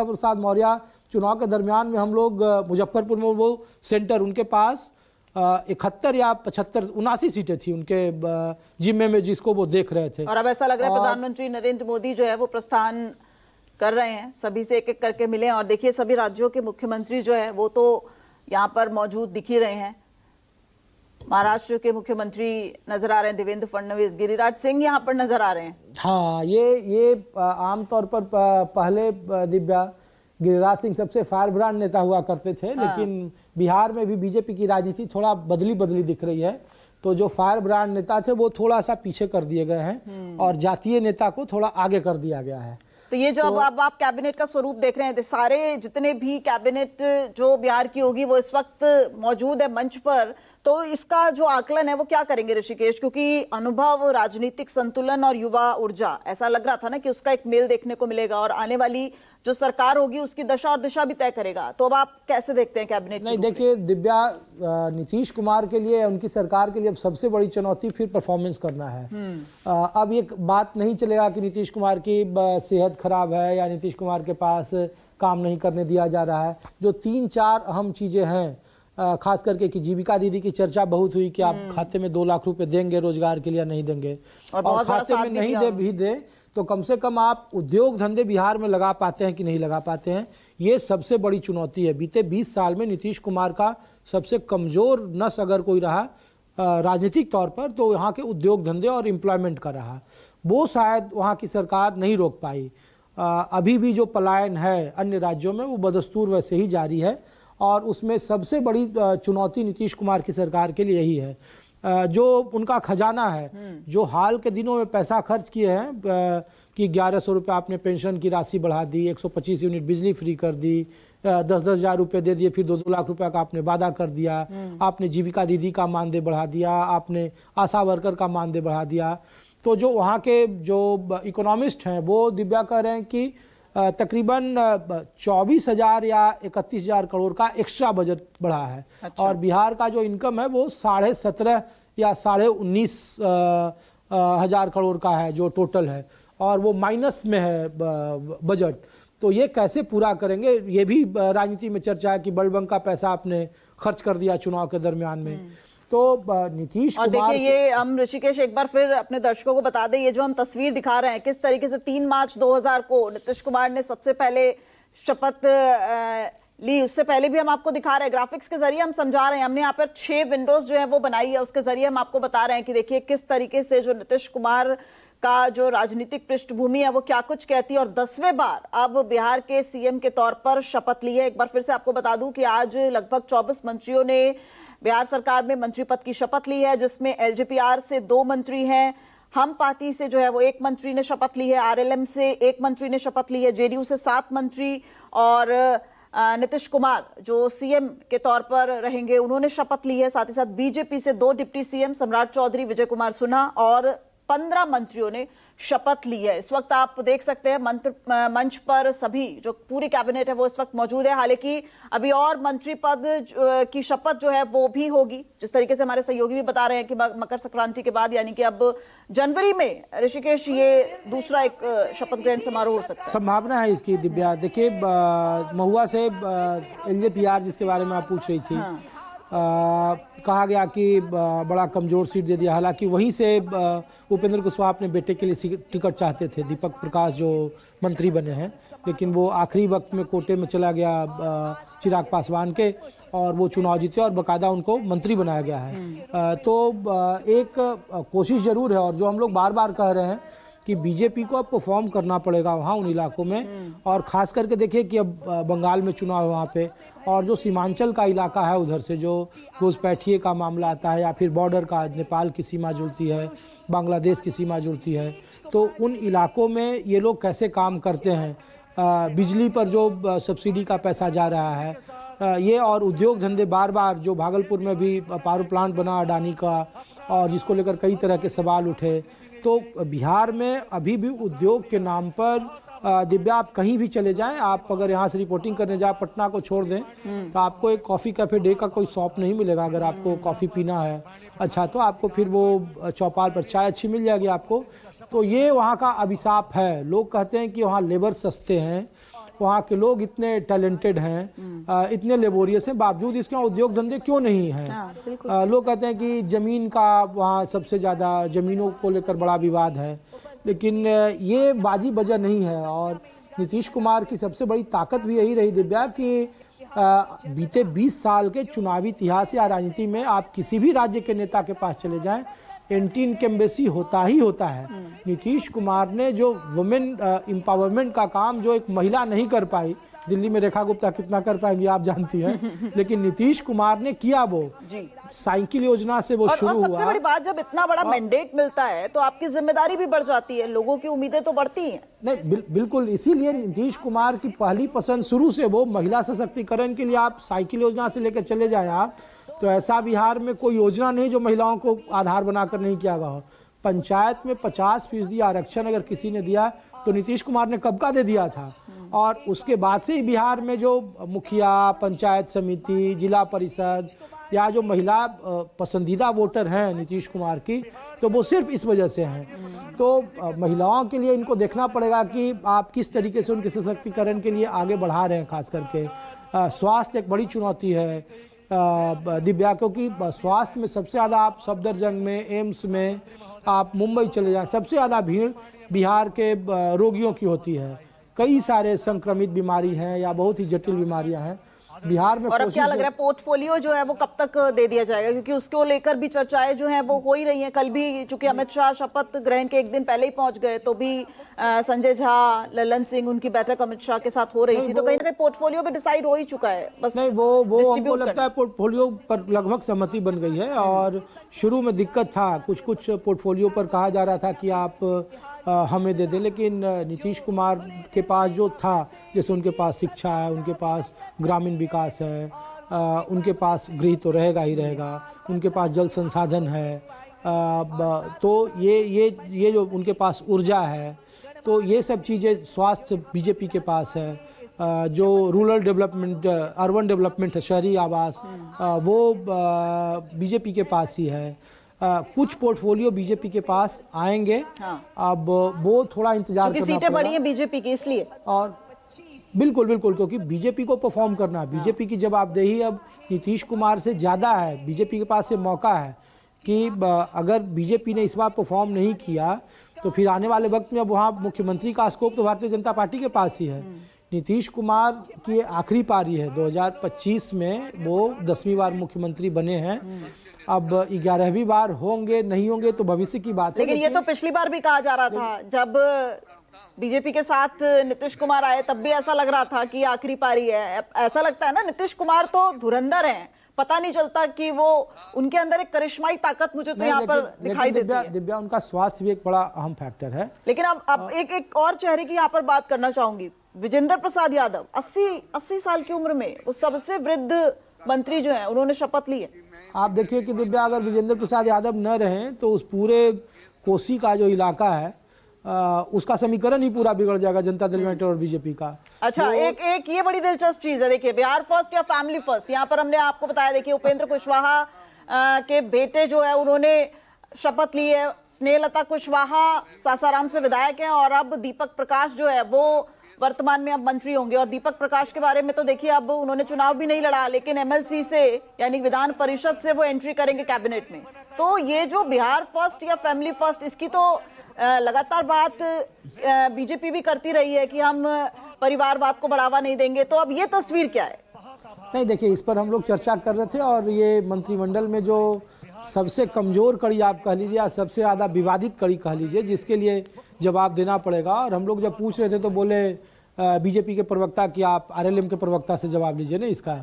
प्रसाद मौर्य चुनाव के दरमियान में हम लोग मुजफ्फरपुर में वो सेंटर उनके पास 71 या 75 79 सीटें थी उनके जिम्मे में, जिसको वो देख रहे थे। और अब ऐसा लग रहा है प्रधानमंत्री नरेंद्र मोदी जो है वो प्रस्थान कर रहे हैं, सभी से एक एक करके मिले। और देखिए सभी राज्यों के मुख्यमंत्री जो है वो तो यहाँ पर मौजूद दिख ही रहे हैं। महाराष्ट्र के मुख्यमंत्री नजर आ रहे हैं देवेंद्र फडणवीस, गिरिराज सिंह यहाँ पर नजर आ रहे हैं। हाँ, ये आमतौर पर पहले दिव्या गिरिराज सिंह सबसे फायर ब्रांड नेता हुआ करते थे, लेकिन बिहार में भी बीजेपी की राजनीति थोड़ा बदली दिख रही है। तो जो फायर ब्रांड नेता थे वो थोड़ा सा पीछे कर दिए गए हैं और जातीय नेता को थोड़ा आगे कर दिया गया है। तो ये जो अब आप कैबिनेट का स्वरूप देख रहे हैं, सारे जितने भी कैबिनेट जो बिहार की होगी वो इस वक्त मौजूद है मंच पर, तो इसका जो आकलन है वो क्या करेंगे ऋषिकेश? क्योंकि अनुभव, राजनीतिक संतुलन और युवा ऊर्जा, ऐसा लग रहा था ना कि उसका एक मेल देखने को मिलेगा और आने वाली जो सरकार होगी उसकी दशा और दिशा भी तय करेगा। तो अब आप कैसे देखते हैं कैबिनेट? नहीं, देखिए दिव्या, नीतीश कुमार के लिए, उनकी सरकार के लिए अब सबसे बड़ी चुनौती फिर परफॉर्मेंस करना है। अब ये बात नहीं चलेगा कि नीतीश कुमार की सेहत खराब है या नीतीश कुमार के पास काम नहीं करने दिया जा रहा है। जो 3-4 अहम चीजें हैं, खास करके कि जीविका दीदी की चर्चा बहुत हुई कि आप खाते में 2 लाख रुपए देंगे रोजगार के लिए, नहीं देंगे, और खाते में नहीं दे भी दे तो कम से कम आप उद्योग धंधे बिहार में लगा पाते हैं कि नहीं लगा पाते हैं, ये सबसे बड़ी चुनौती है। बीते 20 साल में नीतीश कुमार का सबसे कमजोर नस अगर कोई रहा राजनीतिक तौर पर तो यहाँ के उद्योग धंधे और एम्प्लॉयमेंट का रहा। वो शायद वहाँ की सरकार नहीं रोक पाई। अभी भी जो पलायन है अन्य राज्यों में वो बदस्तूर वैसे ही जारी है, और उसमें सबसे बड़ी चुनौती नीतीश कुमार की सरकार के लिए यही है। जो उनका खजाना है, जो हाल के दिनों में पैसा खर्च किए हैं कि 1100 रुपये आपने पेंशन की राशि बढ़ा दी, 125 यूनिट बिजली फ्री कर दी, 10-10 हज़ार रुपये दे दिए, फिर 2-2 लाख रुपए का आपने वादा कर दिया, आपने जीविका दीदी का मानदेय बढ़ा दिया, आपने आशा वर्कर का मानदेय बढ़ा दिया। तो जो वहाँ के जो इकोनॉमिस्ट हैं वो दिव्या कह रहे हैं कि तकरीबन 24,000 या 31,000 करोड़ का एक्स्ट्रा बजट बढ़ा है। अच्छा। और बिहार का जो इनकम है वो 17.5 या 19.5 हजार करोड़ का है जो टोटल है, और वो माइनस में है बजट। तो ये कैसे पूरा करेंगे, ये भी राजनीति में चर्चा है कि बड़बंक का पैसा आपने खर्च कर दिया चुनाव के दरमियान में। तो नीतीश कुमार, देखिए ये हम ऋषिकेश एक बार फिर अपने दर्शकों को बता दें, ये जो हम तस्वीर दिखा रहे हैं किस तरीके से 3 मार्च 2000 को नीतीश कुमार ने सबसे पहले शपथ ली। उससे पहले भी हम आपको दिखा रहे हैं, ग्राफिक्स के जरिए हम समझा रहे हैं। हमने यहाँ पर 6 विंडोज जो है वो बनाई है, उसके जरिए हम आपको बता रहे हैं कि देखिए किस तरीके से जो नीतीश कुमार का जो राजनीतिक पृष्ठभूमि है वो क्या कुछ कहती है। और 10वें बार अब बिहार के सीएम के तौर पर शपथ ली है। एक बार फिर से आपको बता दूं कि आज लगभग 24 मंत्रियों ने बिहार सरकार में मंत्री पद की शपथ ली है, जिसमें एलजेपीआर से 2 मंत्री हैं, हम पार्टी से जो है वो 1 मंत्री ने शपथ ली है, आरएलएम से 1 मंत्री ने शपथ ली है, जेडीयू से 7 मंत्री, और नीतीश कुमार जो सीएम के तौर पर रहेंगे उन्होंने शपथ ली है। साथ ही साथ बीजेपी से 2 डिप्टी सीएम सम्राट चौधरी, विजय कुमार सिन्हा और 15 मंत्रियों ने शपथ ली है। इस वक्त आप देख सकते हैं मंच पर सभी जो पूरी कैबिनेट है वो इस वक्त मौजूद है। हालांकि अभी और मंत्री पद की शपथ जो है वो भी होगी, जिस तरीके से हमारे सहयोगी भी बता रहे हैं कि मकर संक्रांति के बाद, यानी कि अब जनवरी में ऋषिकेश ये दूसरा एक शपथ ग्रहण समारोह हो सकता है। संभावना है इसकी दिव्या। देखिए महुआ से एलजेपीआर जिसके बारे में आप पूछ रही थी, कहा गया कि बड़ा कमजोर सीट दे दिया। हालांकि वहीं से उपेंद्र कुशवाहा अपने बेटे के लिए टिकट चाहते थे, दीपक प्रकाश जो मंत्री बने हैं, लेकिन वो आखिरी वक्त में कोटे में चला गया चिराग पासवान के, और वो चुनाव जीते और बाकायदा उनको मंत्री बनाया गया है। तो एक कोशिश जरूर है, और जो हम लोग बार बार कह रहे हैं कि बीजेपी को अब परफॉर्म करना पड़ेगा वहाँ उन इलाकों में। और ख़ास करके देखिए कि अब बंगाल में चुनाव है वहाँ पे, और जो सीमांचल का इलाका है उधर से जो घुसपैठिए का मामला आता है, या फिर बॉर्डर का, नेपाल की सीमा जुड़ती है, बांग्लादेश की सीमा जुड़ती है, तो उन इलाकों में ये लोग कैसे काम करते हैं। बिजली पर जो सब्सिडी का पैसा जा रहा है ये, और उद्योग धंधे बार बार जो भागलपुर में भी पावर प्लांट बना अडानी का, और जिसको लेकर कई तरह के सवाल उठे। तो बिहार में अभी भी उद्योग के नाम पर दिव्या आप कहीं भी चले जाएं, आप अगर यहाँ से रिपोर्टिंग करने जाए पटना को छोड़ दें तो आपको एक कॉफ़ी कैफे डे का कोई शॉप नहीं मिलेगा। अगर आपको कॉफ़ी पीना है अच्छा, तो आपको फिर वो चौपाल पर चाय अच्छी मिल जाएगी आपको। तो ये वहाँ का अभिशाप है। लोग कहते हैं कि वहाँ लेबर सस्ते हैं वहाँ के लोग इतने टैलेंटेड हैं, इतने लेबोरियस हैं, बावजूद इसके वहाँ उद्योग धंधे क्यों नहीं हैं? लोग कहते हैं कि ज़मीन का वहाँ सबसे ज़्यादा ज़मीनों को लेकर बड़ा विवाद है, लेकिन ये बाजी बजा नहीं है। और नीतीश कुमार की सबसे बड़ी ताकत भी यही रही दिव्या कि बीते 20 साल के चुनावी इतिहास या राजनीति में आप किसी भी राज्य के नेता के पास चले जाएं, एंटी इनकम्बेंसी होता ही होता है। नीतीश कुमार ने जो वुमेन एम्पावरमेंट का काम जो एक महिला नहीं कर पाई, दिल्ली में रेखा गुप्ता कितना कर पाएंगी आप जानती हैं, लेकिन नीतीश कुमार ने किया वो साइकिल योजना से वो शुरू हुआ। सबसे बड़ी बात, जब इतना बड़ा मैंडेट मिलता है तो आपकी जिम्मेदारी भी बढ़ जाती है, लोगों की उम्मीदें तो बढ़ती हैं। नहीं, बिल्कुल, इसीलिए नीतीश कुमार की पहली पसंद शुरू से वो महिला सशक्तिकरण के लिए। आप साइकिल योजना से लेकर चले जाए आप, तो ऐसा बिहार में कोई योजना नहीं जो महिलाओं को आधार बनाकर नहीं किया गया हो। पंचायत में 50% आरक्षण अगर किसी ने दिया तो नीतीश कुमार ने कब का दे दिया था। और उसके बाद से ही बिहार में जो मुखिया, पंचायत समिति, जिला परिषद या जो महिला पसंदीदा वोटर हैं नीतीश कुमार की, तो वो सिर्फ इस वजह से हैं। तो महिलाओं के लिए इनको देखना पड़ेगा कि आप किस तरीके से उनके सशक्तिकरण के लिए आगे बढ़ा रहे हैं। खास करके स्वास्थ्य एक बड़ी चुनौती है दिव्या, क्योंकि स्वास्थ्य में सबसे ज़्यादा आप सफदरजंग में, एम्स में, आप मुंबई चले जाएं, सबसे ज़्यादा भीड़ बिहार के रोगियों की होती है। कई सारे संक्रमित बीमारी हैं या बहुत ही जटिल बीमारियां हैं बिहार में। और अब क्या लग रहा है पोर्टफोलियो जो है वो कब तक दे दिया जाएगा, क्योंकि उसको लेकर भी चर्चाएं जो हैं वो हो ही रही हैं। कल भी चूंकि अमित शाह शपथ ग्रहण के एक दिन पहले ही पहुंच गए, तो भी संजय झा, ललन सिंह, उनकी बैठक अमित शाह के साथ हो रही थी, तो कहीं ना कहीं पोर्टफोलियो भी डिसाइड हो ही चुका है। बस नहीं, वो हमको लगता है पोर्टफोलियो पर लगभग सहमति बन गई है। और शुरू में दिक्कत था, कुछ पोर्टफोलियो पर कहा जा रहा था कि आप हमें दे दें, लेकिन नीतीश कुमार के पास जो था, जैसे उनके पास शिक्षा है, उनके पास ग्रामीण विकास है, उनके पास गृह तो रहेगा ही रहेगा, उनके पास जल संसाधन है, तो ये जो उनके पास ऊर्जा है, तो ये सब चीज़ें, स्वास्थ्य बीजेपी के पास है, जो रूरल डेवलपमेंट, अर्बन डेवलपमेंट है, शहरी आवास, वो बीजेपी के पास ही है। कुछ पोर्टफोलियो बीजेपी के पास आएंगे। अब वो थोड़ा इंतजार करना सीटें बढ़ी हैं बीजेपी की इसलिए। और बिल्कुल, क्योंकि बीजेपी को परफॉर्म करना है। बीजेपी की जवाबदेही अब नीतीश कुमार से ज़्यादा है। बीजेपी के पास ये मौका है कि अगर बीजेपी ने इस बार परफॉर्म नहीं किया तो फिर आने वाले वक्त में अब वहाँ मुख्यमंत्री का स्कोप तो भारतीय जनता पार्टी के पास ही है। नीतीश कुमार की आखिरी पारी है, 2025 में वो 10वीं बार मुख्यमंत्री बने हैं। अब 11वीं बार होंगे नहीं होंगे तो भविष्य की बात है। लेकिन ये तो पिछली बार भी कहा जा रहा था, जब बीजेपी के साथ नीतीश कुमार आए तब भी ऐसा लग रहा था कि आखिरी पारी है। ऐसा लगता है ना, नीतीश कुमार तो धुरंधर हैं, पता नहीं चलता कि वो, उनके अंदर एक करिश्माई ताकत मुझे तो यहाँ पर दिखाई देती है। दिव्या, उनका स्वास्थ्य भी एक बड़ा अहम फैक्टर है। लेकिन अब एक और चेहरे की यहाँ पर बात करना चाहूंगी, विजेंद्र प्रसाद यादव। 80 साल की उम्र में वो सबसे वृद्ध मंत्री जो है, उन्होंने शपथ ली है। आप देखिए कि दिव्या, अगर विजेंद्र प्रसाद यादव न रहें तो उस पूरे कोसी का जो इलाका है उसका समीकरण ही पूरा बिगड़ जाएगा जनता दल यूनाइटेड और बीजेपी का। अच्छा, एक ये बड़ी दिलचस्प चीज है, देखिए, बिहार फर्स्ट या फैमिली फर्स्ट, यहाँ पर हमने आपको बताया, देखिए उपेंद्र कुशवाहा के बेटे जो है उन्होंने शपथ ली है। स्नेहलता कुशवाहा सासाराम से विधायक हैं और अब दीपक प्रकाश जो है वो वर्तमान में अब मंत्री होंगे। और दीपक प्रकाश के बारे में तो देखिए, अब उन्होंने चुनाव भी नहीं लड़ा, लेकिन एमएलसी से यानी विधान परिषद से वो एंट्री करेंगे कैबिनेट में। तो ये जो बिहार फर्स्ट या फैमिली फर्स्ट, इसकी तो लगातार बात बीजेपी भी करती रही है कि हम परिवारवाद को बढ़ावा नहीं देंगे। तो अब ये तस्वीर क्या है? नहीं, देखिए, इस पर हम लोग चर्चा कर रहे थे और ये मंत्रिमंडल में जो सबसे कमजोर कड़ी आप कह लीजिए या सबसे ज़्यादा विवादित कड़ी कह लीजिए, जिसके लिए जवाब देना पड़ेगा। और हम लोग जब पूछ रहे थे तो बोले बीजेपी के प्रवक्ता कि आप आरएलएम के प्रवक्ता से जवाब लीजिए ना इसका।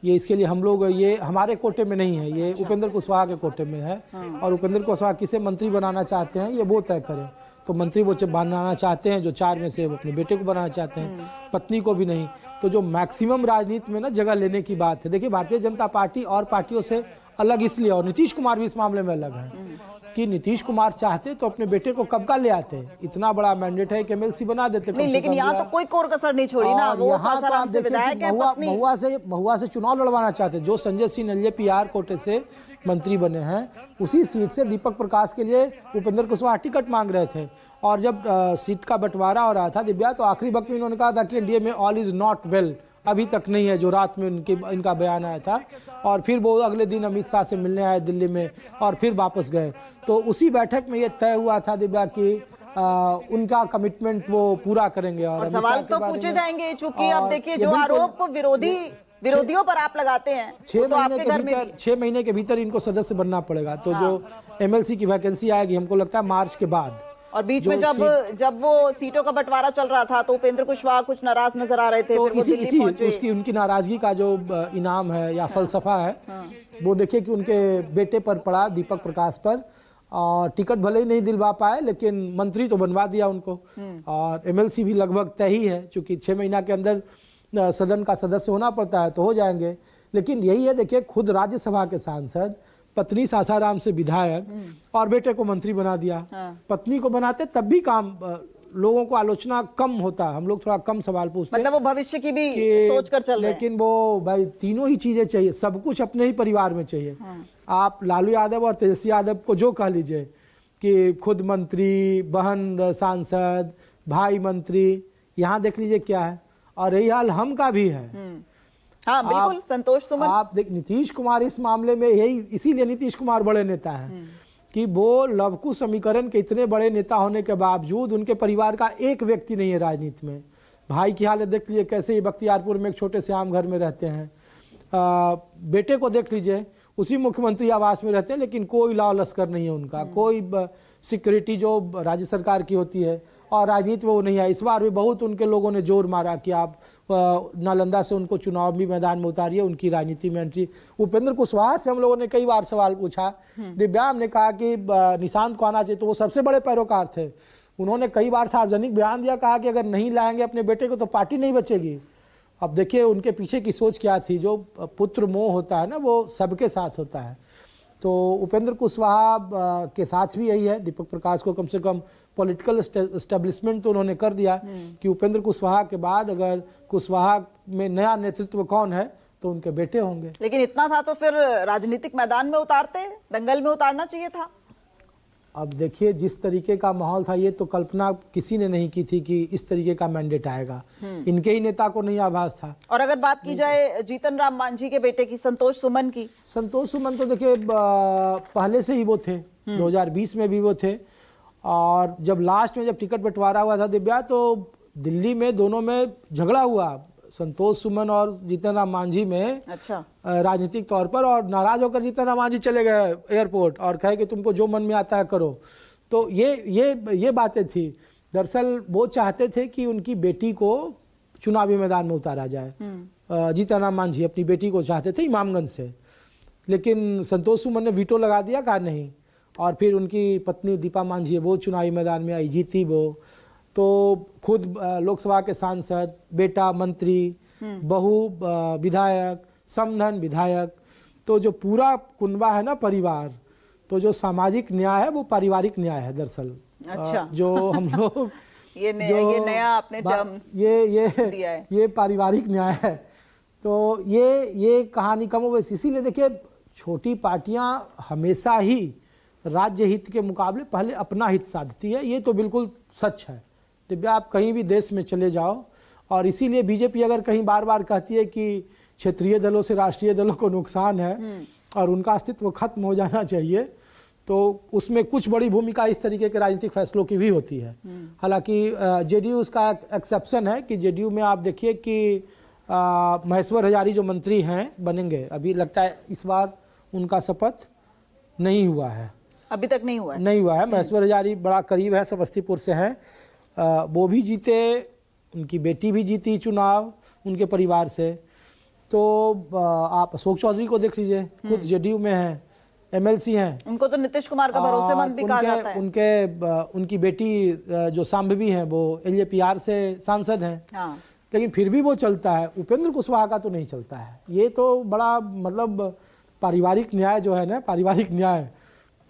ये इसके लिए हम लोग, ये हमारे कोटे में नहीं है, ये उपेंद्र कुशवाहा के कोटे में है। और उपेंद्र कुशवाहा किसे मंत्री बनाना चाहते हैं ये वो तय करें। तो मंत्री वो बनाना चाहते हैं जो 4 में से वो अपने बेटे को बनाना चाहते हैं, पत्नी को भी नहीं। तो जो मैक्सिमम राजनीति में ना जगह लेने की बात है। देखिए, भारतीय जनता पार्टी और पार्टियों से अलग इसलिए, और नीतीश कुमार भी इस मामले में अलग है कि नीतीश कुमार चाहते तो अपने बेटे को कब का ले आते, इतना बड़ा मैंडेट है कि एमएलसी बना देते। नहीं, लेकिन यहाँ तो कोई कोर कसर नहीं छोड़ी ना, वो सासाराम से विधायक है, पत्नी महुआ से चुनाव लड़वाना चाहते। जो संजय सिंह एलजेपीआर कोटे से मंत्री बने हैं, उसी सीट से दीपक प्रकाश के लिए उपेंद्र कुशवाहा टिकट मांग रहे थे। और जब सीट का बंटवारा हो रहा था दिव्या, तो आखिरी वक्त में इन्होंने कहा था कि एनडीए में ऑल इज नॉट वेल, अभी तक नहीं है, जो रात में इनका बयान आया था। और फिर वो अगले दिन अमित शाह से मिलने आए दिल्ली में और फिर वापस गए। तो उसी बैठक में ये तय हुआ था दिव्या कि उनका कमिटमेंट वो पूरा करेंगे। और सवाल तो पूछे जाएंगे, चूंकि अब देखिए जो आरोप विरोधियों पर आप लगाते हैं, 6 महीने के भीतर इनको सदस्य बनना पड़ेगा। तो जो एमएलसी की वैकेंसी आएगी, हमको लगता है मार्च के बाद। और बीच में जब वो सीटों का बंटवारा चल रहा था तो उपेंद्र कुशवाहा कुछ नाराज नजर आ रहे थे, तो फिर वो दिल्ली पहुंचे। उनकी नाराजगी का जो इनाम है या फलसफा है, वो देखिए कि उनके बेटे पर पड़ा, दीपक प्रकाश पर। और टिकट भले ही नहीं दिलवा पाए, लेकिन मंत्री तो बनवा दिया उनको। और एमएलसी भी लगभग तय ही है, चूंकि 6 महीना के अंदर सदन का सदस्य होना पड़ता है, तो हो जाएंगे। लेकिन यही है, देखिए खुद राज्यसभा के सांसद, पत्नी सासाराम से विधायक और बेटे को मंत्री बना दिया। पत्नी को बनाते तब भी काम लोगों को आलोचना कम होता, हम लोग थोड़ा कम सवाल पूछते, मतलब वो भविष्य की भी सोच कर चल रहे हैं। लेकिन वो भाई तीनों ही चीजें चाहिए, सब कुछ अपने ही परिवार में चाहिए। आप लालू यादव और तेजस्वी यादव को जो कह लीजिए कि खुद मंत्री, बहन सांसद, भाई मंत्री, यहाँ देख लीजिए क्या है। और यही हाल हम का भी है। हाँ बिल्कुल, संतोष सुमन। आप देख, नीतीश कुमार इस मामले में यही, इसीलिए नीतीश कुमार बड़े नेता हैं कि वो लवकुश समीकरण के इतने बड़े नेता होने के बावजूद उनके परिवार का एक व्यक्ति नहीं है राजनीति में। भाई की हालत देख लीजिए कैसे, बख्तियारपुर में एक छोटे से आम घर में रहते हैं। बेटे को देख लीजिए, उसी मुख्यमंत्री आवास में रहते हैं, लेकिन कोई लाव लश्कर नहीं है उनका, कोई सिक्योरिटी जो राज्य सरकार की होती है। और राजनीति में वो नहीं है। इस बार भी बहुत उनके लोगों ने जोर मारा कि आप नालंदा से उनको चुनावी मैदान में उतारिए, उनकी राजनीति में एंट्री। उपेंद्र कुशवाहा से हम लोगों ने कई बार सवाल पूछा, दिव्यांग ने कहा कि निशांत को आना चाहिए, तो वो सबसे बड़े पैरोकार थे। उन्होंने कई बार सार्वजनिक बयान दिया, कहा कि अगर नहीं लाएंगे अपने बेटे को तो पार्टी नहीं बचेगी। अब देखिए उनके पीछे की सोच क्या थी। जो पुत्र मोह होता है ना, वो सबके साथ होता है। तो उपेंद्र कुशवाहा के साथ भी यही है। दीपक प्रकाश को कम से कम पॉलिटिकल एस्टेब्लिशमेंट तो उन्होंने कर दिया कि उपेंद्र कुशवाहा के बाद अगर कुशवाहा में नया नेतृत्व कौन है तो उनके बेटे होंगे। लेकिन इतना था तो फिर राजनीतिक मैदान में उतारते, दंगल में उतारना चाहिए था। अब देखिए जिस तरीके का माहौल था, ये तो कल्पना किसी ने नहीं की थी कि इस तरीके का मैंडेट आएगा। इनके ही नेता को नहीं आभास था। और अगर बात की जाए जीतन राम मांझी के बेटे की, संतोष सुमन की, संतोष सुमन तो देखिए पहले से ही वो थे, 2020 में भी वो थे। और जब लास्ट में जब टिकट बंटवारा हुआ था दिव्या, तो दिल्ली में दोनों में झगड़ा हुआ, संतोष सुमन और जीतन राम मांझी में। अच्छा। राजनीतिक तौर पर। और नाराज होकर जीतन राम मांझी चले गए एयरपोर्ट और कहे कि तुमको जो मन में आता है करो। तो ये बातें थी। दरअसल वो चाहते थे कि उनकी बेटी को चुनावी मैदान में उतारा जाए। जीतन राम मांझी अपनी बेटी को चाहते थे इमामगंज से, लेकिन संतोष सुमन ने वीटो लगा दिया, कहा नहीं। और फिर उनकी पत्नी दीपा मांझी है, वो चुनावी मैदान में आई, जीती वो। तो खुद लोकसभा के सांसद, बेटा मंत्री, बहू विधायक, समधन विधायक, तो जो पूरा कुनबा है ना परिवार, तो जो सामाजिक न्याय है वो पारिवारिक न्याय है दरअसल। अच्छा। जो हम लोग ये नया आपने टर्म दिया है, ये पारिवारिक न्याय है। तो ये कहानी कम हो। इसीलिए देखिए छोटी पार्टियां हमेशा ही राज्य हित के मुकाबले पहले अपना हित साधती है, ये तो बिल्कुल सच है। दिव्या आप कहीं भी देश में चले जाओ, और इसीलिए बीजेपी अगर कहीं बार बार कहती है कि क्षेत्रीय दलों से राष्ट्रीय दलों को नुकसान है और उनका अस्तित्व खत्म हो जाना चाहिए, तो उसमें कुछ बड़ी भूमिका इस तरीके के राजनीतिक फैसलों की भी होती है। हालांकि जेडीयू उसका एक्सेप्शन है कि जेडीयू में आप देखिए कि महेश्वर हजारी जो मंत्री हैं बनेंगे, अभी लगता है इस बार उनका शपथ नहीं हुआ है, अभी तक नहीं हुआ है। महेश्वर हजारी बड़ा करीब है, समस्तीपुर से हैं। वो भी जीते, उनकी बेटी भी जीती चुनाव उनके परिवार से। तो आप अशोक चौधरी को देख लीजिए, खुद जेडीयू में हैं, एमएलसी हैं। उनको तो नीतीश कुमार का भरोसेमंद भी कहा जाता है। उनकी बेटी जो सांभवी हैं वो एलजेपीआर से सांसद हैं। हाँ। लेकिन फिर भी वो चलता है। उपेंद्र कुशवाहा का तो नहीं चलता है। ये तो बड़ा मतलब पारिवारिक न्याय जो है ना, पारिवारिक न्याय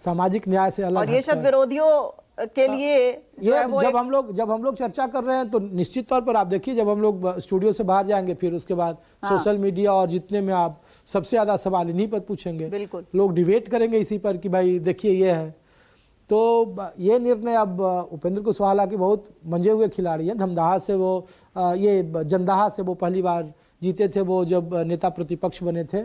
सामाजिक न्याय से अलग और ये शब्द विरोधियों के लिए जो है वो जब हम लोग चर्चा कर रहे हैं तो निश्चित तौर पर आप देखिए, जब हम लोग स्टूडियो से बाहर जाएंगे फिर उसके बाद सोशल मीडिया और जितने में आप सबसे ज्यादा सवाल इन्हीं पर पूछेंगे, बिल्कुल लोग डिबेट करेंगे इसी पर कि भाई देखिए ये है। तो ये निर्णय अब उपेंद्र कुशवाहा की बहुत मंजे हुए खिलाड़ी हैं। धमदाहा से वो ये जंदाहा से वो पहली बार जीते थे वो जब नेता प्रतिपक्ष बने थे।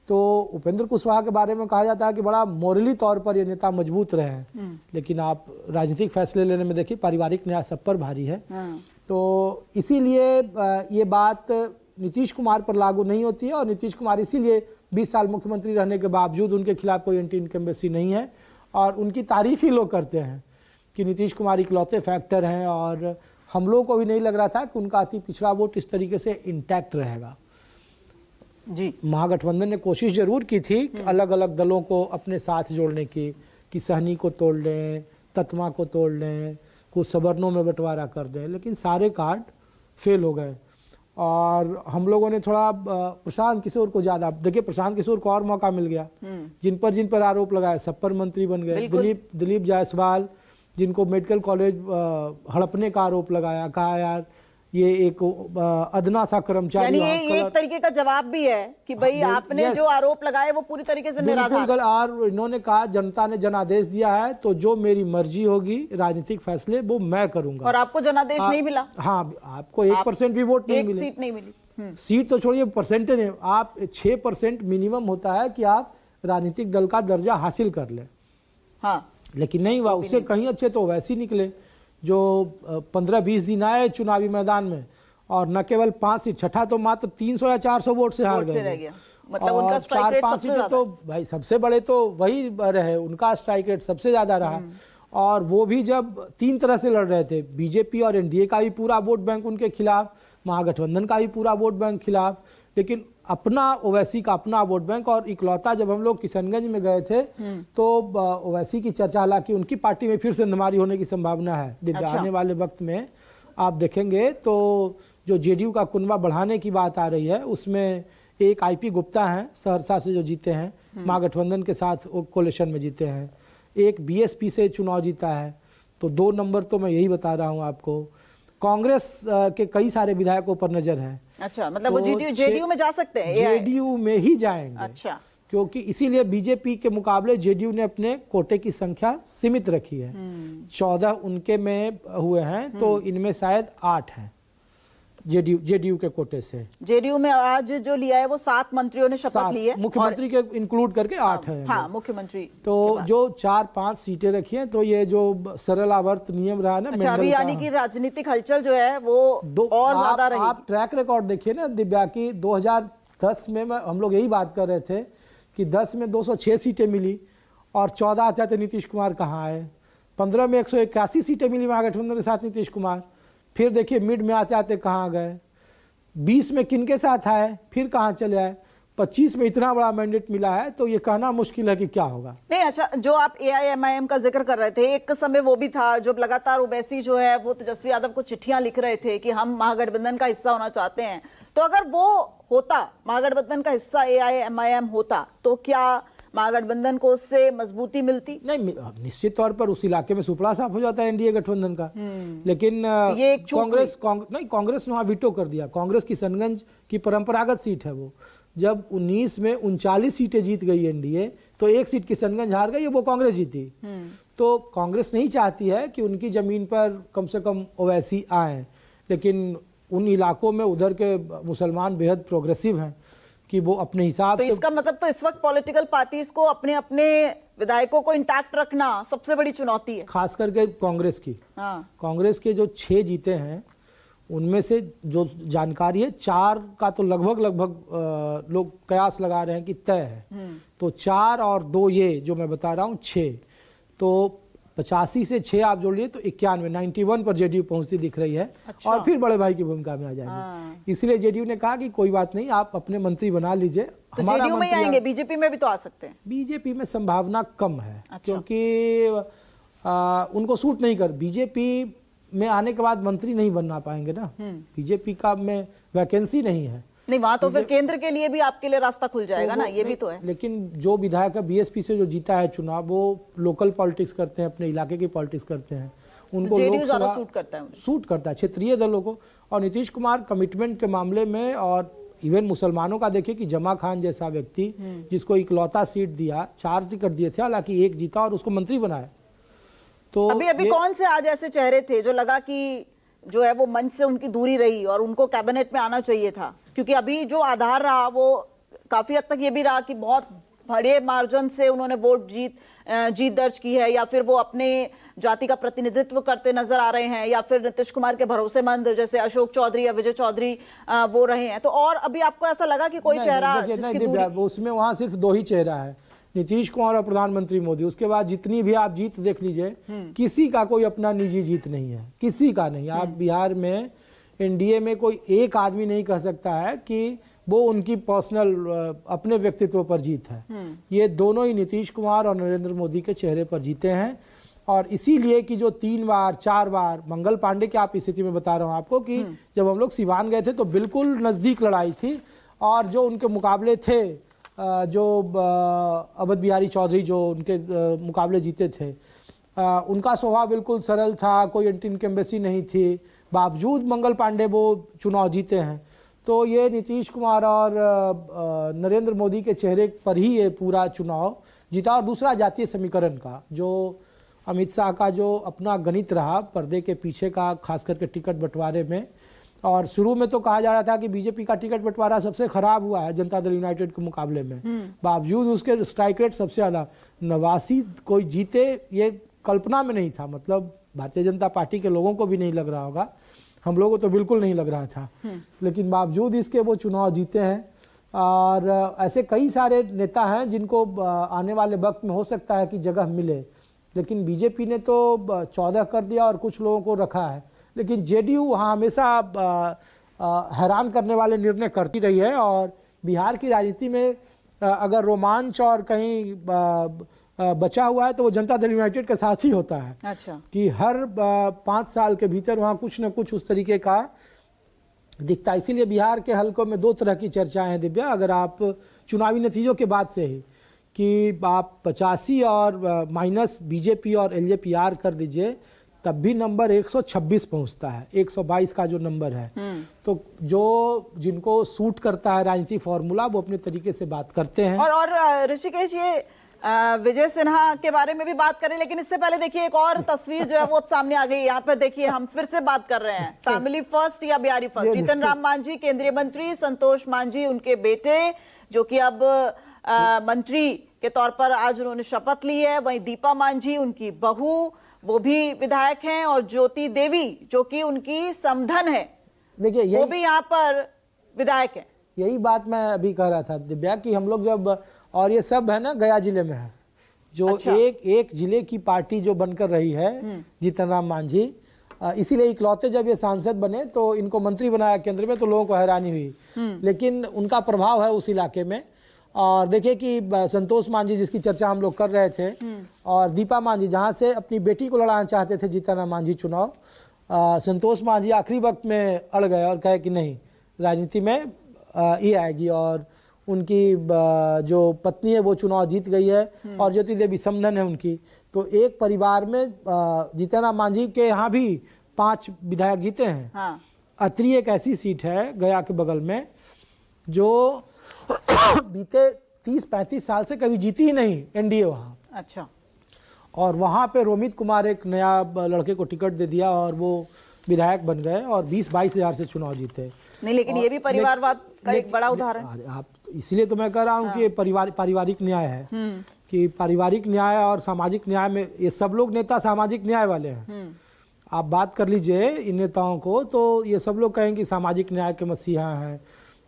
तो उपेंद्र कुशवाहा के बारे में कहा जाता है कि बड़ा मोरली तौर पर ये नेता मजबूत रहे हैं, लेकिन आप राजनीतिक फैसले लेने में देखिए पारिवारिक न्याय सब पर भारी है। तो इसीलिए ये बात नीतीश कुमार पर लागू नहीं होती है और नीतीश कुमार इसीलिए 20 साल मुख्यमंत्री रहने के बावजूद उनके खिलाफ कोई एंटी इनकम्बेंसी नहीं है और उनकी तारीफ ही लोग करते हैं कि नीतीश कुमार इकलौते फैक्टर हैं। और हम लोगों को भी नहीं लग रहा था कि उनका अति पिछड़ा वोट इस तरीके से इंटैक्ट रहेगा जी। महागठबंधन ने कोशिश जरूर की थी अलग अलग दलों को अपने साथ जोड़ने की, कि सहनी को तोड़ लें, तत्मा को तोड़ लें, कुछ सवर्णों में बंटवारा कर दें, लेकिन सारे कार्ड फेल हो गए। और हम लोगों ने थोड़ा प्रशांत किशोर को ज्यादा, देखिए प्रशांत किशोर को और मौका मिल गया, जिन पर आरोप लगाए सब पर मंत्री बन गए। दिलीप जायसवाल जिनको मेडिकल कॉलेज हड़पने का आरोप लगाया, कहा यार ये एक अदना सा कर्मचारी, ये एक तरीके का जवाब भी है कि भाई आपने जो आरोप लगाए वो पूरी तरीके से निराधार। और इन्होंने कहा जनता ने जनादेश दिया है तो जो मेरी मर्जी होगी राजनीतिक फैसले वो मैं करूंगा। और आपको जनादेश नहीं मिला। हाँ, आपको 1% भी वोट नहीं मिले, सीट नहीं मिली। सीट तो छोड़िए, परसेंटेज है, आप 6% मिनिमम होता है कि आप राजनीतिक दल का दर्जा हासिल कर ले। हाँ, लेकिन नहीं हुआ, उससे कहीं अच्छे तो वैसे ही निकले जो 15-20 दिन आए चुनावी मैदान में और न केवल 5 सीट, छठा तो मात्र 300 या 400 वोट से हार गए। मतलब उनका स्ट्राइक रेट 4-5 सीटें तो भाई सबसे बड़े तो वही रहे, उनका स्ट्राइक रेट सबसे ज्यादा रहा। और वो भी जब 3 तरह से लड़ रहे थे, बीजेपी और एनडीए का भी पूरा वोट बैंक उनके खिलाफ, महागठबंधन का भी पूरा वोट बैंक खिलाफ, लेकिन अपना ओवैसी का अपना वोट बैंक। और इकलौता जब हम लोग किशनगंज में गए थे तो ओवैसी की चर्चा, हालांकि उनकी पार्टी में फिर से धमारी होने की संभावना है दिव्या। आने वाले वक्त में आप देखेंगे तो जो जेडीयू का कुनबा बढ़ाने की बात आ रही है उसमें एक आईपी गुप्ता हैं सहरसा से जो जीते हैं, महागठबंधन के साथ कोलिशन में जीते हैं, एक बीएसपी से चुनाव जीता है। तो 2 नंबर तो मैं यही बता रहा हूँ आपको। कांग्रेस के कई सारे विधायकों पर नजर है। अच्छा, मतलब वो जेडीयू में जा सकते हैं, जेडीयू में ही जाएंगे। अच्छा, क्योंकि इसीलिए बीजेपी के मुकाबले जेडीयू ने अपने कोटे की संख्या सीमित रखी है। 14 उनके में हुए हैं तो इनमें शायद 8 हैं जेडीयू के कोटे से। जेडीयू में आज जो लिया है वो 7 मंत्रियों ने शपथ ली है, मुख्यमंत्री के इंक्लूड करके 8 है। हाँ, मुख्यमंत्री तो जो 4-5 सीटें रखी हैं तो ये जो सरल आवर्त नियम रहा ना। अच्छा, अभी यानी कि राजनीतिक हलचल जो है वो और ज्यादा रही। आप ट्रैक रिकॉर्ड देखिए ना दिव्या की, 2010 में हम लोग यही बात कर रहे थे कि 10 में 206 सीटें मिली और 14 आते थे नीतीश कुमार कहाँ आए, 15 में 181 सीटें मिली महागठबंधन के साथ नीतीश कुमार, फिर देखिए मिड में आते आते कहाँ गए, 20 में किनके साथ आए, फिर कहाँ चले आए, 25 में इतना बड़ा मैंडेट मिला है। तो ये कहना मुश्किल है कि क्या होगा। नहीं, अच्छा, जो आप AIMIM का जिक्र कर रहे थे, एक समय वो भी था जब लगातार ओवैसी जो है वो तेजस्वी यादव को चिट्ठियां लिख रहे थे कि हम महागठबंधन का हिस्सा होना चाहते हैं। तो अगर वो होता, महागठबंधन का हिस्सा AIMIM होता, तो क्या महागठबंधन को उससे मजबूती मिलती? नहीं, निश्चित तौर पर उस इलाके में सुपड़ा साफ हो जाता है एनडीए गठबंधन का। लेकिन ये कांग्रेस ने वहां वीटो कर दिया। कांग्रेस किशनगंज की परंपरागत सीट है वो, जब 19 में 39 सीटें जीत गई एनडीए तो 1 सीट किशनगंज हार गई, वो कांग्रेस जीती। तो कांग्रेस नहीं चाहती है कि उनकी जमीन पर कम से कम ओवैसी आए, लेकिन उन इलाकों में उधर के मुसलमान बेहद प्रोग्रेसिव हैं कि वो अपने हिसाब से। इसका मतलब तो इस वक्त पॉलिटिकल पार्टीज को अपने अपने विधायकों को इंटैक्ट रखना सबसे बड़ी चुनौती है, खास करके कांग्रेस की। कांग्रेस के जो 6 जीते हैं उनमें से जो जानकारी है 4 का तो लगभग लोग कयास लगा रहे हैं कि तय है। तो 4 और 2 ये जो मैं बता रहा हूँ 6, तो 85 से 6 आप जोड़ लिए तो 91 पर जेडीयू पहुंचती दिख रही है। अच्छा। और फिर बड़े भाई की भूमिका में आ जाएंगे। इसलिए जेडीयू ने कहा कि कोई बात नहीं, आप अपने मंत्री बना लीजिए। तो जेडीयू में ही आएंगे, बीजेपी में भी तो आ सकते हैं। बीजेपी में संभावना कम है। अच्छा। क्योंकि उनको सूट नहीं कर, बीजेपी में आने के बाद मंत्री नहीं बनना पाएंगे ना, बीजेपी का में वैकेंसी नहीं है। नहीं, वहां तो फिर केंद्र के लिए भी आपके लिए रास्ता खुल जाएगा ना, ये भी तो है। लेकिन जो विधायक बीएसपी से जो जीता है चुनाव, वो लोकल पॉलिटिक्स करते हैं, अपने इलाके की पॉलिटिक्स करते हैं, उनको जेडीयू ज्यादा सूट करता है, सूट करता है क्षेत्रीय दलों को। और नीतीश कुमार कमिटमेंट के मामले में, और इवन मुसलमानों का देखिए कि जमा खान जैसा व्यक्ति जिसको इकलौता सीट दिया, 4 टिकट दिए थे, हालांकि 1 जीता और उसको मंत्री बनाया। तो अभी कौन से आज ऐसे चेहरे थे जो लगा कि जो है वो मंच से उनकी दूरी रही और उनको कैबिनेट में आना चाहिए था? क्योंकि अभी जो आधार रहा वो काफी हद तक ये भी रहा कि बहुत बड़े मार्जिन से उन्होंने वोट जीत दर्ज की है, या फिर वो अपने जाति का प्रतिनिधित्व करते नजर आ रहे हैं, या फिर नीतीश कुमार के भरोसेमंद जैसे अशोक चौधरी या विजय चौधरी वो रहे हैं। तो और अभी आपको ऐसा लगा कि कोई चेहरा जिसकी दूरी? उसमें वहां सिर्फ 2 ही चेहरा है, नीतीश कुमार और प्रधानमंत्री मोदी। उसके बाद जितनी भी आप जीत देख लीजिए, किसी का कोई अपना निजी जीत नहीं है, किसी का नहीं। आप बिहार में एनडीए में कोई एक आदमी नहीं कह सकता है कि वो उनकी पर्सनल अपने व्यक्तित्व पर जीत है। ये दोनों ही नीतीश कुमार और नरेंद्र मोदी के चेहरे पर जीते हैं। और इसीलिए कि जो 3 बार 4 बार मंगल पांडे की आप स्थिति में बता रहा हूं आपको कि जब हम लोग सिवान गए थे तो बिल्कुल नजदीक लड़ाई थी, और जो उनके मुकाबले थे, जो अवध बिहारी चौधरी जो उनके मुकाबले जीते थे, उनका स्वभाव बिल्कुल सरल था, कोई एंटी इनकम्बेंसी नहीं थी, बावजूद मंगल पांडे वो चुनाव जीते हैं। तो ये नीतीश कुमार और नरेंद्र मोदी के चेहरे पर ही ये पूरा चुनाव जीता। और दूसरा जातीय समीकरण का, जो अमित शाह का जो अपना गणित रहा पर्दे के पीछे का, खास करके टिकट बंटवारे में। और शुरू में तो कहा जा रहा था कि बीजेपी का टिकट बंटवारा सबसे खराब हुआ है जनता दल यूनाइटेड के मुकाबले में, बावजूद उसके स्ट्राइक रेट सबसे ज्यादा 89 कोई जीते, ये कल्पना में नहीं था। मतलब भारतीय जनता पार्टी के लोगों को भी नहीं लग रहा होगा, हम लोगों को तो बिल्कुल नहीं लग रहा था, लेकिन बावजूद इसके वो चुनाव जीते हैं। और ऐसे कई सारे नेता हैं जिनको आने वाले वक्त में हो सकता है कि जगह मिले, लेकिन बीजेपी ने तो 14 कर दिया और कुछ लोगों को रखा है। लेकिन जेडीयू वहाँ हमेशा हैरान करने वाले निर्णय करती रही है। और बिहार की राजनीति में अगर रोमांच और कहीं बचा हुआ है तो वो जनता दल यूनाइटेड के साथ ही होता है। अच्छा। कि हर 5 साल के भीतर वहाँ कुछ न कुछ उस तरीके का दिखता है। इसीलिए बिहार के हलकों में 2 तरह की चर्चाएं हैं दिव्या, अगर आप चुनावी नतीजों के बाद से ही कि आप 85 और माइनस बीजेपी और एलजेपीआर कर दीजिए, तब भी नंबर 126 पहुंचता है, 122 का जो नंबर है। तो जो जिनको सूट करता है राजनीति फॉर्मूला, वो अपने तरीके से बात करते हैं। और ऋषिकेश, ये विजय सिन्हा के बारे में भी बात करें, लेकिन इससे पहले देखिए एक और तस्वीर जो है वो अब सामने आ गई। यहाँ पर देखिए, हम फिर से बात कर रहे हैं फैमिली फर्स्ट या बिहारी फर्स्ट। जीतन राम मांझी केंद्रीय मंत्री, संतोष मांझी उनके बेटे, जो कि अब मंत्री के तौर पर आज उन्होंने शपथ ली है। वहीं दीपा मांझी उनकी बहू, वो भी विधायक हैं, और ज्योति देवी जो कि उनकी समधन है, देखिए वो भी यहाँ पर विधायक है। यही बात मैं अभी कह रहा था दिव्या कि हम लोग जब, और ये सब है ना गया जिले में है, जो अच्छा। एक जिले की पार्टी जो बनकर रही है जीतन राम मांझी, इसीलिए इकलौते जब ये सांसद बने तो इनको मंत्री बनाया केंद्र में, तो लोगों को हैरानी हुई, लेकिन उनका प्रभाव है उस इलाके में। और देखिए कि संतोष मांझी जिसकी चर्चा हम लोग कर रहे थे, और दीपा मांझी जहां से अपनी बेटी को लड़ाना चाहते थे जीतन राम मांझी चुनाव, संतोष मांझी आखिरी वक्त में अड़ गए और कहे कि नहीं, राजनीति में ये आएगी। और उनकी जो पत्नी है वो चुनाव जीत गई है, और ज्योति देवी समधन है उनकी। तो एक परिवार में जीतन राम मांझी के यहाँ भी 5 विधायक जीते हैं। हाँ। अत्री एक ऐसी सीट है गया के बगल में जो बीते 30-35 साल से कभी जीती ही नहीं एनडीए वहाँ। अच्छा। और वहाँ पे रोमित कुमार एक नया लड़के को टिकट दे दिया और वो विधायक बन गए और 20-22 हजार से चुनाव जीते। नहीं, लेकिन ये भी परिवारवाद का एक बड़ा उदाहरण है। आप इसीलिए तो मैं कह रहा हूँ कि पारिवारिक न्याय है, कि पारिवारिक न्याय और सामाजिक न्याय में ये सब लोग नेता सामाजिक न्याय वाले हैं। आप बात कर लीजिए इन नेताओं को तो ये सब लोग कहेंगे सामाजिक न्याय के मसीहा हैं।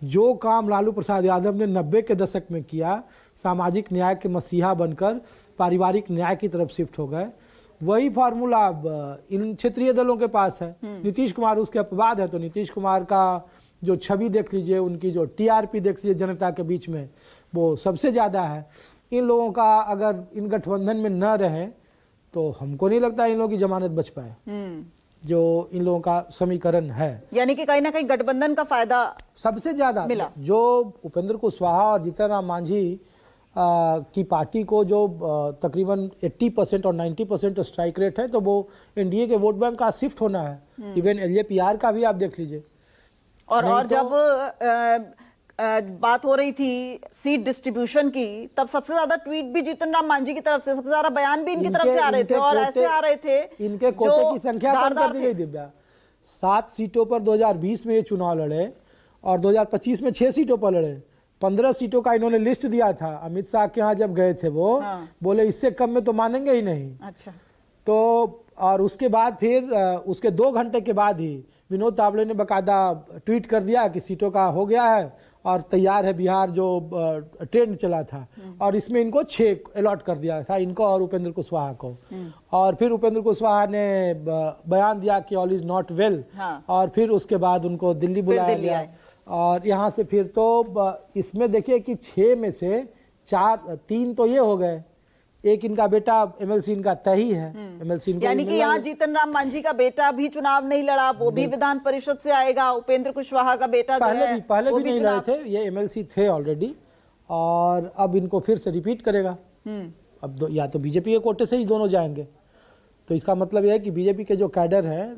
जो काम लालू प्रसाद यादव ने 90 के दशक में किया, सामाजिक न्याय के मसीहा बनकर पारिवारिक न्याय की तरफ शिफ्ट हो गए, वही फार्मूला अब इन क्षेत्रीय दलों के पास है। नीतीश कुमार उसके अपवाद है। तो नीतीश कुमार का जो छवि देख लीजिए, उनकी जो टीआरपी देख लीजिए जनता के बीच में, वो सबसे ज़्यादा है। इन लोगों का अगर इन गठबंधन में न रहे तो हमको नहीं लगता इन लोगों की जमानत बच पाए। जो इन लोगों का समीकरण है। यानी कि कहीं ना कहीं गठबंधन का फायदा सबसे ज्यादा मिला। जो उपेंद्र कुशवाहा और जीतन राम मांझी की पार्टी को जो तकरीबन 80% और 90% स्ट्राइक रेट है, तो वो एनडीए के वोट बैंक का शिफ्ट होना है। इवन एलजेपीआर का भी आप देख लीजिए। और जब बात हो रही थी सीट डिस्ट्रीब्यूशन की, तब सबसे ज्यादा ट्वीट भी जीतन राम मांझी की तरफ से, सबसे ज्यादा बयान भी इनकी तरफ से आ रहे थे, और ऐसे आ रहे थे इनके कोटे की संख्या कम कर दी गई। दिव्या 7 सीटों पर 2020 में ये चुनाव लड़े और 2025 में 6 सीटों पर लड़े। 15 सीटों का इन्होंने लिस्ट दिया था। अमित शाह के यहाँ जब गए थे वो बोले इससे कम में तो मानेंगे ही नहीं। अच्छा। तो और उसके बाद फिर उसके 2 घंटे के बाद ही विनोद तावड़े ने बकायदा ट्वीट कर दिया कि सीटों का हो गया है और तैयार है बिहार, जो ट्रेंड चला था, और इसमें इनको 6 अलॉट कर दिया था, इनको और उपेंद्र कुशवाहा को। और फिर उपेंद्र कुशवाहा ने बयान दिया कि ऑल इज नॉट वेल, और फिर उसके बाद उनको दिल्ली बुलाया गया। और यहाँ से फिर तो इसमें देखिए कि 6 में से 3 तो ये हो गए, एक इनका बेटा एमएलसी इनका तय ही है। एमएलसी यानी कि यहाँ जीतन राम मांझी का बेटा भी चुनाव नहीं लड़ा, वो भी विधान परिषद से आएगा। उपेंद्र कुशवाहा का बेटा पहले भी नहीं लड़े थे, ये एमएलसी थे ऑलरेडी, और अब इनको फिर से रिपीट करेगा। अब या तो बीजेपी के कोटे से ही दोनों जाएंगे, तो इसका मतलब यह है कि बीजेपी के जो कैडर है